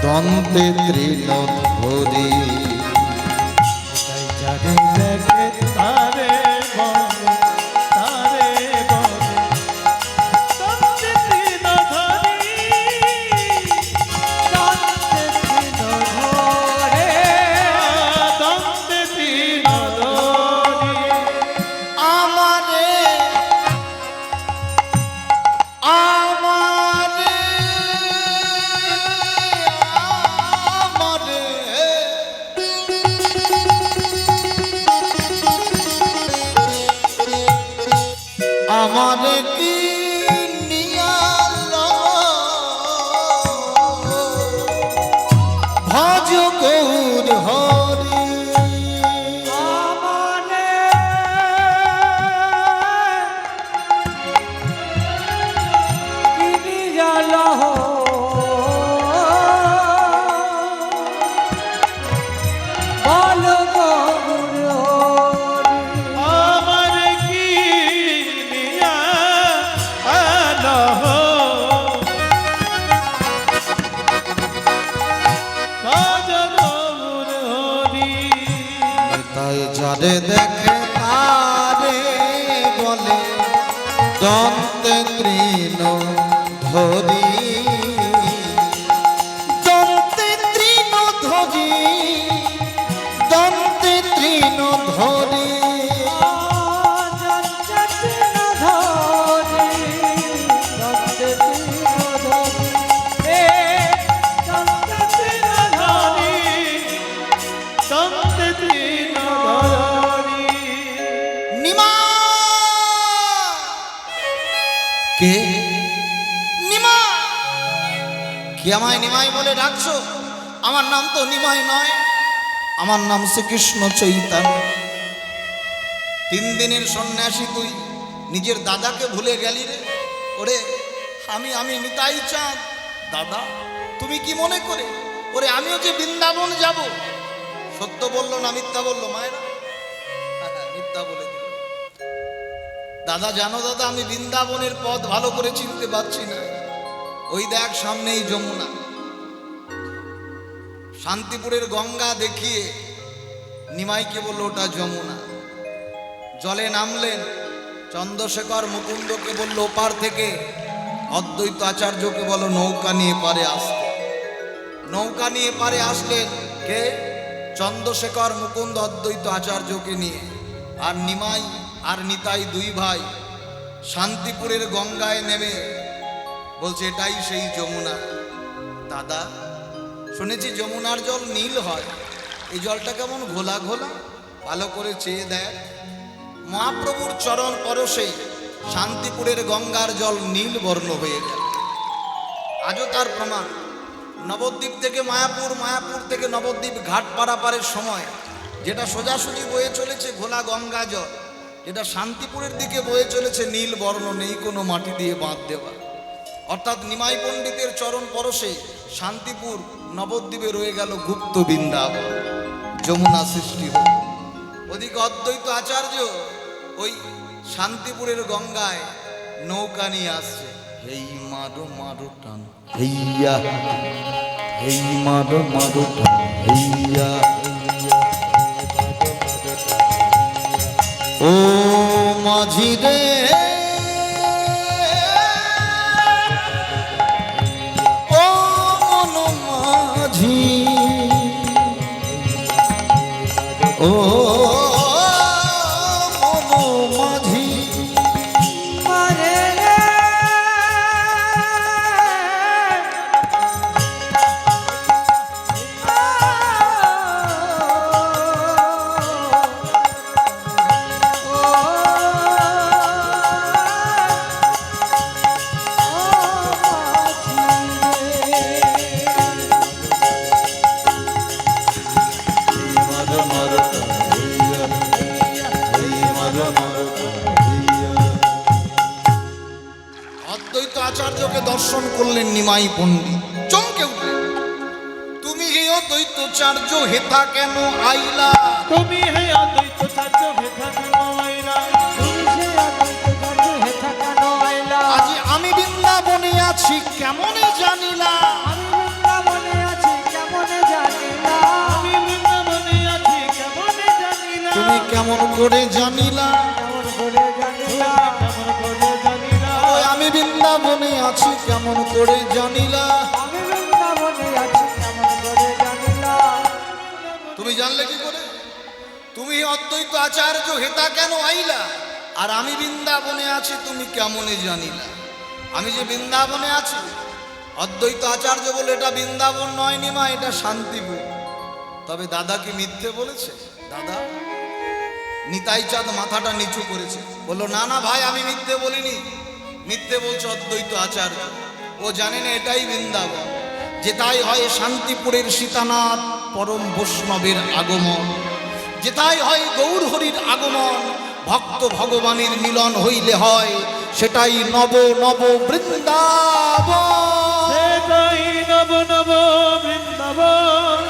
দন্তে তৃণ ধরি যারে দেখে তারে বলে তারে বলে দন্তে তৃণ ধরি দন্তে তৃণ ধরে দন্তে তৃণ ধরি আমারে আমারে আমারে আমারে কি নিয়াল ভজ গৌর হরি আমারে কিনি জালো বল গৌর হরি আমার কি নিয়া আলো ভজ গৌর হরি তাই যারে দেখে তারে বলে দন্তে তৃণ ধরি দন্তে তৃণ ধরি দন্তে তৃণ ধরি দন্তে তৃণ ধরি দন্তে তৃণ ধরি এ দন্তে তৃণ ধরি দন্তে তৃণ ধরি নিমা কে নিমা কি আমায় নিমাই বলে ডাকছো? আমার নাম তো নিমাই নয়, আমার নাম শ্রীকৃষ্ণ চৈতন্য। 3 দিনের সন্ন্যাসী তুই নিজের দাদাকে ভুলে গেলি রে। ওরে আমি নিতাই চাঁদ। দাদা তুমি কি মনে করে? ওরে আমিও যে বৃন্দাবন যাব। সত্য বললো না মিথ্যা বললো মায়েরা? মিথ্যা বলে দিল। দাদা জানো দাদা, আমি বৃন্দাবনের পথ ভালো করে চিনতে পারছি না। ওই দেখ সামনেই যমুনা। শান্তিপুরের গঙ্গা দেখিয়ে নিমাইকে বললো ওটা যমুনা। জলে নামলেন, চন্দ্রশেখর মুকুন্দকে বলল ওপার থেকে, অদ্বৈত আচার্যকে বলো নৌকা নিয়ে পারে আসতে। নৌকা নিয়ে পারে আসলেন কে? চন্দ্রশেখর মুকুন্দ অদ্বৈত আচার্যকে নিয়ে। আর নিমাই আর নিতাই 2 ভাই শান্তিপুরের গঙ্গায় নেমে বলছে এটাই সেই যমুনা। দাদা শুনেছি যমুনার জল নীল হয়, এই জলটা কেমন ঘোলা ঘোলা, ভালো করে চেয়ে দেখ। মহাপ্রভুর চরণ পরশে শান্তিপুরের গঙ্গার জল নীল বর্ণ হয়ে গেল। আজও তার প্রমাণ। নবদ্বীপ থেকে মায়াপুর, মায়াপুর থেকে নবদ্বীপ ঘাট পারাপারের সময় যেটা সোজাসুজি বয়ে চলেছে ঘোলা গঙ্গা জল, যেটা শান্তিপুরের দিকে বয়ে চলেছে নীল বর্ণ, নেই কোনো মাটি দিয়ে বাঁধ দেওয়া। অর্থাৎ নিমাই পণ্ডিতের চরণ পরশে শান্তিপুর নবদ্বীপে রয়ে গেল গুপ্ত বৃন্দাবন, যমুনা সৃষ্টি হল। ওদিকে অদ্বৈত আচার্য ওই শান্তিপুরের গঙ্গায় নৌকা নিয়ে আসছে। হেই মারো মারো টান হেইয়া, হেই মারো মারো টান হেইয়া, ও মাঝি রে ও মন মাঝি, ও মন মাঝি, মারে রে অদ্বৈত আচার্যকে দর্শন করলেন নিমাই পণ্ডিত, চমকে উঠলেন। তুমি হে অদ্বৈতচার্য হেথা কেন আইলা? তুমি হে অদ্বৈত চার্য হেথা কেন আইলা? তুমি সে অদ্বৈতচার্য হেথা কেন আইলা? আজি আমি বৃন্দাবনে আছি কেমনে জানিলা? আমি বৃন্দাবনে আছি কেমনে জানিলা? আমি বৃন্দাবনে আছি কেমনে জানিলা? তুমি কেমন করে জানিলা? কেমন করে জানিলা? কেমন করে জানিলা? ওই আমি বৃন্দাবনে আছি কেমন করে জানিলা? আমি বৃন্দাবনে আছি কেমন করে জানিলা? তুমি জানলে কি করে? তুমি অদ্বৈত আচার্য হেতা কেন আইলা? আর আমি বৃন্দাবনে আছি তুমি কেমনে জানিলা? আমি যে বৃন্দাবনে আছি, অদ্বৈত আচার্য বলে এটা বৃন্দাবন নয় নিমা, এটা শান্তিপুর। তবে দাদা কি মিথ্যে বলেছে? দাদা নিতাই চাঁদ মাথাটা নিচু করেছে, বললো না না ভাই আমি মিথ্যে বলিনি। মিথ্যে বলছে অদ্বৈত আচার্য। ও জানে না এটাই বৃন্দাবন, যেটাই হয় শান্তিপুরের সীতানাথ পরম বৈষ্ণবের আগমন, যেটাই হয় গৌর হরির আগমন, ভক্ত ভগবানের মিলন হইলে হয় সেটাই নব নব বৃন্দাবন। সেটাই নব নব বৃন্দাবন।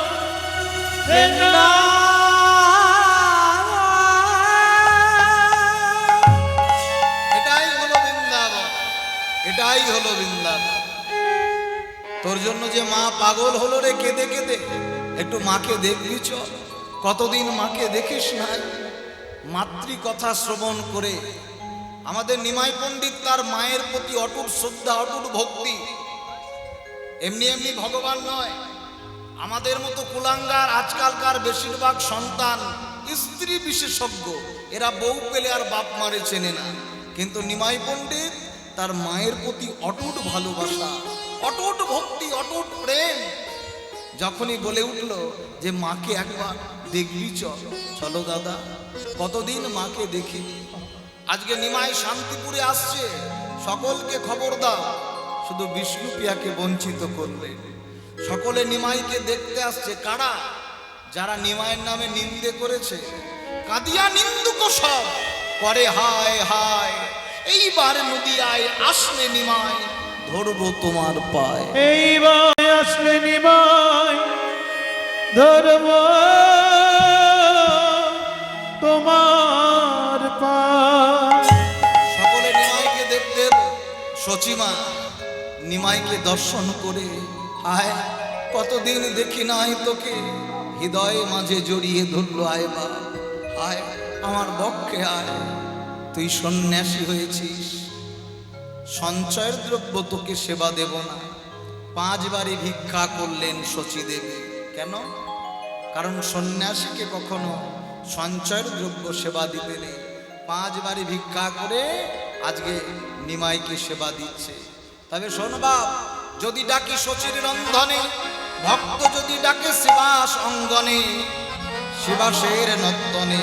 এটাই হলো বৃন্দাবন, এটাই হলো বৃন্দাবন। তোর জন্য যে মা পাগল হলো রে কেঁদে কেঁদে, একটু মাকে দেখবি চল। কতদিন মাকে দেখিস নাই? মাতৃ কথা শ্রবণ করে আমাদের নিমাই পণ্ডিত তার মায়ের প্রতি অটুট শ্রদ্ধা, অটুট ভক্তি। এমনি এমনি ভগবান নয়, আমাদের মতো কুলাঙ্গার আজকালকার বেশিরভাগ সন্তান স্ত্রী বিশেষজ্ঞ, এরা বউ পেলে আর বাপ মারে চেনে না। কিন্তু নিমাই পণ্ডিত তার মায়ের প্রতি অটুট ভালোবাসা, অটুট ভক্তি, অটুট প্রেম। যখনই বলে উঠল যে মাকে একবার দেখবি চল, চলো দাদা। কতদিন মাকে দেখি। আজকে নিমাই শান্তিপুরে আসছে, সকলকে খবর দাও। শুধু বিষ্ণুপ্রিয়াকে বঞ্চিত করলে। সকলে নিমাইকে দেখতে আসছে। কারা? যারা নিমাইয়ের নামে নিন্দে করেছে, কাঁদিয়া নিন্দুক সব করে হায় হায়। এইবার নদিয়ায় আসলে নিমাই, ধরবো তোমার পায়। এইবার আসলে নিমাই, ধরব তোমার পায়। সকলে নিমাইকে দেখতে এলো। সচিমা নিমাইকে দর্শন করে, হায় কতদিন দেখি নাই তোকে, হৃদয়ে মাঝে জড়িয়ে ধরলো। আয় বাপ, আয় আমার বক্ষে আয়। তুই সন্ন্যাসী হয়েছিস, সঞ্চয়ের দ্রব্য তোকে সেবা দেব না। 5 বারই ভিক্ষা করলেন শচীদেবী। কেন? কারণ সন্ন্যাসীকে কখনো সঞ্চয়ের দ্রব্য সেবা দিতে নেই। 5 বারই ভিক্ষা করে আজকে নিমাইকে সেবা দিচ্ছে। তবে শোন বাপ, যদি ডাকি শচীর রন্ধনে, ভক্ত যদি ডাকে শিবাস অঙ্গনে, শিবাসের নর্তনে,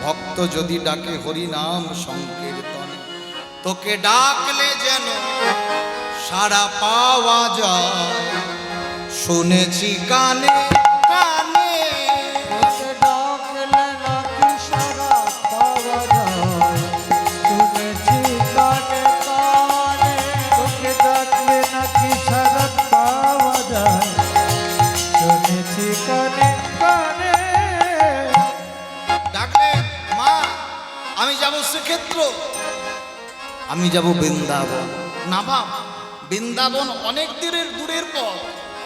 ভক্ত যদি ডাকে হরিনাম সংকীর্তনে, তোকে ডাকলে যেন সাড়া পাওয়া যায়। শুনেছি কানে কানে, তোকে ডাকলে নাকি সারা পাওয়া যায়। শুনেছি কানে কানে, তোকে ডাকলে নাকি সারা পাওয়া যায়। শুনেছি কানে কানে। ডাকলে মা আমি যাব শ্রীক্ষেত্র, আমি যাব বৃন্দাবন। না বাপ, বৃন্দাবন অনেক দূরের পথ।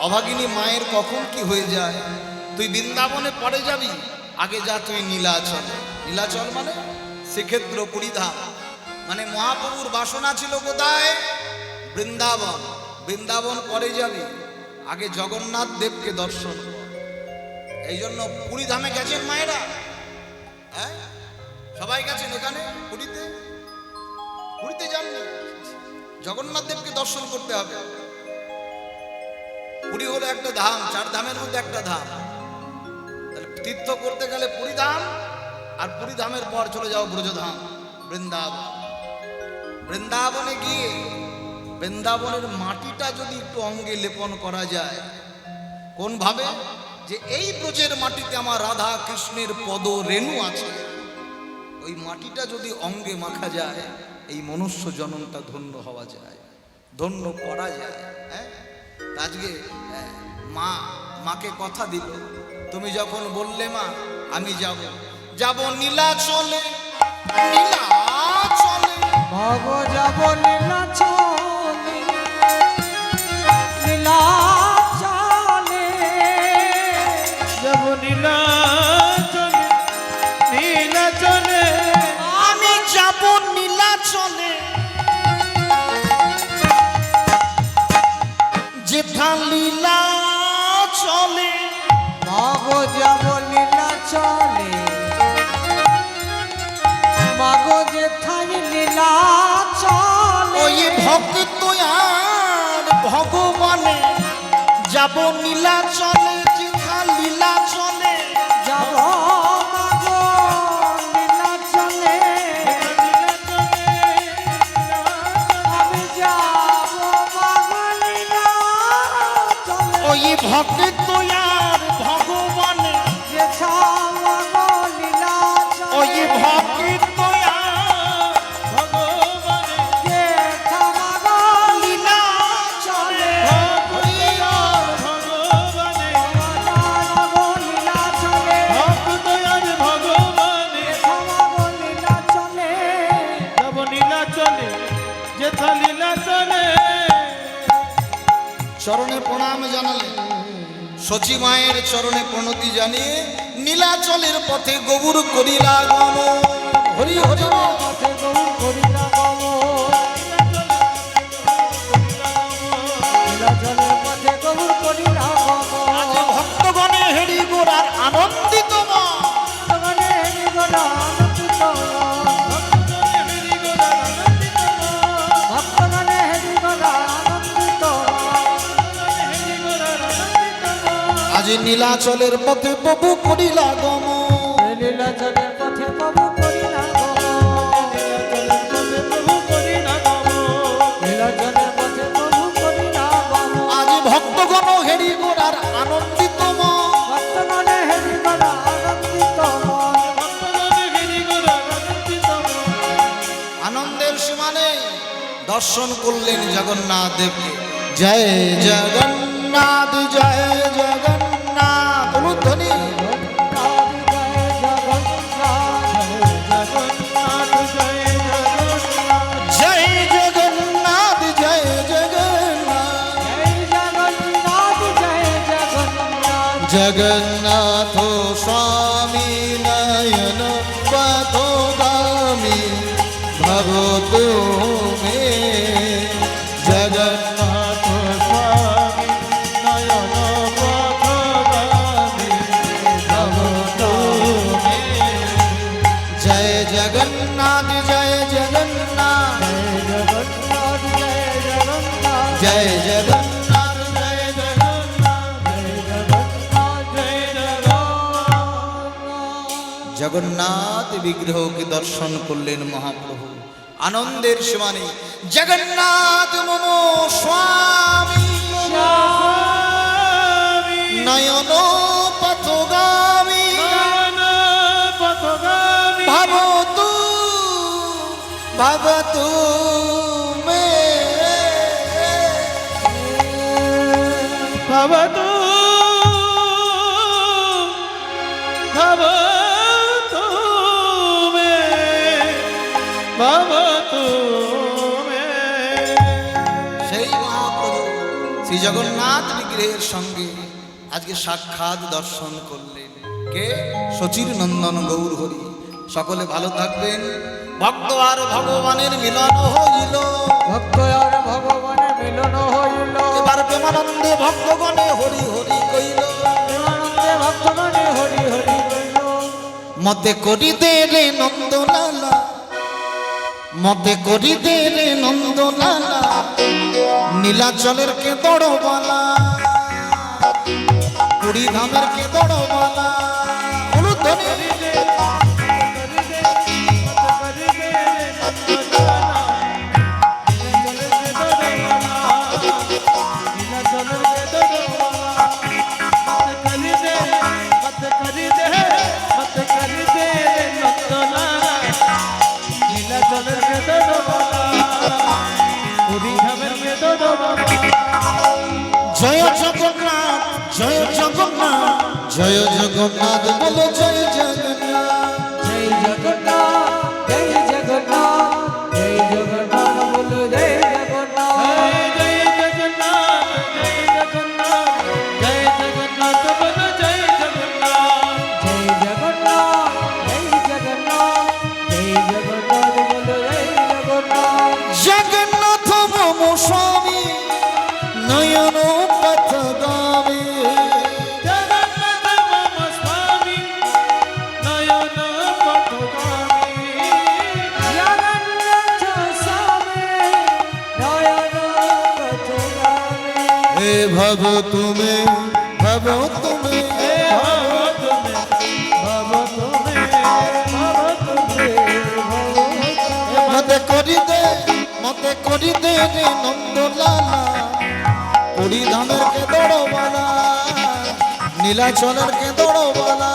অভাগিনী মায়ের কখন কি হয়ে যায়। তুই বৃন্দাবনে পরে যাবি, আগে যা তুই নীলাচল। নীলাচল মানে শ্রীক্ষেত্র, পুরীধাম। মানে মহাপ্রভুর বাসনা ছিল কোথায়? বৃন্দাবন। বৃন্দাবন পরে যাবি, আগে জগন্নাথ দেবকে দর্শন কর। এই জন্য পুরীধামে গেছেন মায়েরা? হ্যাঁ, সবাই গেছেন এখানে পুরীতে? পুরীতে যাননি? জগন্নাথ দেবকে দর্শন করতে হবে। পুরী হলো একটা ধাম, 4 ধামের মধ্যে একটা ধাম। তাহলে তীর্থ করতে গেলে পুরী ধাম, আর পুরী ধামের পর চলে যাও ব্রজধাম বৃন্দাবন। বৃন্দাবনে গিয়ে বৃন্দাবনের মাটিটা যদি একটু অঙ্গে লেপন করা যায়, কোন ভাবে? যে এই ব্রজের মাটিতে আমার রাধা কৃষ্ণের পদ রেণু আছে, ওই মাটিটা যদি অঙ্গে মাখা যায়, এই মনুষ্য জনমটা ধন্য হওয়া যায়, ধন্য করা যায়। হ্যাঁ, আজকে মা মাকে কথা দিল, তুমি যখন বললে মা আমি যাব, যাব নীলাচলে, নীলাচলে। ভব যাব নীলাচলে, নীলাচলে, যাব নীলাচলে, নীলাচলে, আমি যাব নীলাচলে, যেথা লীলা চলে। ভব যাব নীলাচলে, মাগো যেথায় নীলাচলে। ওই ভক্ত আর ভগবানে যাব নীলাচলে, যেথা লীলা চলে। যাব মাগো নীলাচলে, আমি যাব মাগো নীলাচলে। ওই ভক্ত আর ভগবানে, যেথা মাগো নীলাচলে, ওই ভক্ত আর ভগবানে যেথা মাগো লীলা চলে। ভগবানে মাগো নীলাচলে, ভক্ত আর ভগবানে যেথা মাগো নীলাচলে। যাব নীলাচলে, যেথা লীলাচলে। চরণে প্রণাম জানালে, সচি মায়ের চরণে প্রণতি জানিয়ে নীলাচলের পথে গবুর করিলা গমন। হরি হরি বল। পথে গৌর করিলা গমন, নীলাচলের পথে গৌর করিলা আজ গমন। ভক্তগণে হেরি গোড়ার আনন্দিত মন। ভক্তগণে হেরি গোরা আনন্দিত মন, ভক্তগণে হেরি গোরা আনন্দিত মন। আজ নীলাচলের পথে প্রভু করিলা গমন। নীলাচলের পথে প্রভু করিলা গমন, নীলাচলের পথে প্রভু করিলা গমন। আজ ভক্তগণ হেরি গোড়ার আনন্দিত মন। ভক্তগণে হেরি গোরা আনন্দিত মন। আনন্দের সীমা নেই, দর্শন করলেন জগন্নাথ দেবকে। জয় জগন্নাথ, জয় জগন্নাথ। বলুন ধ্বনি। জয় জগন্নাথ, জয় জগন্নাথ। জগন্নাথ স্বামী নয়ন পথগামী ভবতু মে। জগন্নাথ স্বামী নয়ন পথগামী ভবতু মে। জয় জগন্নাথ, জয় জগন্নাথ। জয় জগন্নাথ, জয় জগন্নাথ। জগন্নাথ বিগ্রহকে দর্শন করলেন মহাপ্রভু, আনন্দের সীমা নেই। জগন্নাথ মম স্বামী নয়ন পথগামী ভবতু, ভবতু মে। ভবতু ভবতু মে, ভবতু মে। সেই মহাপ্রভু শ্রী জগন্নাথ বিগ্রহের সঙ্গে আজকে সাক্ষাৎ দর্শন করলেন কে? সচির নন্দন গৌর হরি। সকলে ভালো থাকবেন। ভক্ত আর ভগবানের মিলন হইল, ভক্ত আর ভগবানের মিলন হইল। এবার প্রেমানন্দে ভক্তগণে হরি হরি কইল। প্রেমানন্দে ভক্তগণে হরি হরি কইল। মতে করি দে রে নন্দলালা, মতে করি দে রে নন্দলালা, নীলাচলের কে দড়বালা, পুরী ধামের কে দড়বালা। বলুন ধ্বনি। জয় জগন্নাথ, জয় জগন্নাথ। জগন্নাথ জয় জগন্নাথ বলো জয় জগন্নাথ জয় জগন্নাথ জয় জগন্নাথ জয় জগন্নাথ বলো জয় জগন্নাথ জয় জগন্নাথ জয় জগন্নাথ জয় জগন্নাথ বলো জয় জগন্নাথ জয় জগন্নাথ জয় জগন্নাথ জয় জগন্নাথ বলো জয় জগন্নাথ জগন্নাথ মম স্বামী নয়ন পথগামী জগন্নাথ মম স্বামী নয়ন পথগামী জগন্নাথ স্বামী নয়ন পথগামী হে ভব তুমি ভব তুমি হে ভব তুমি ভব তুমি ভব তুমি মতে করি দে রে নন্দলালা পরিধানের কে দড়বালা নীলাচলের কে দড়বালা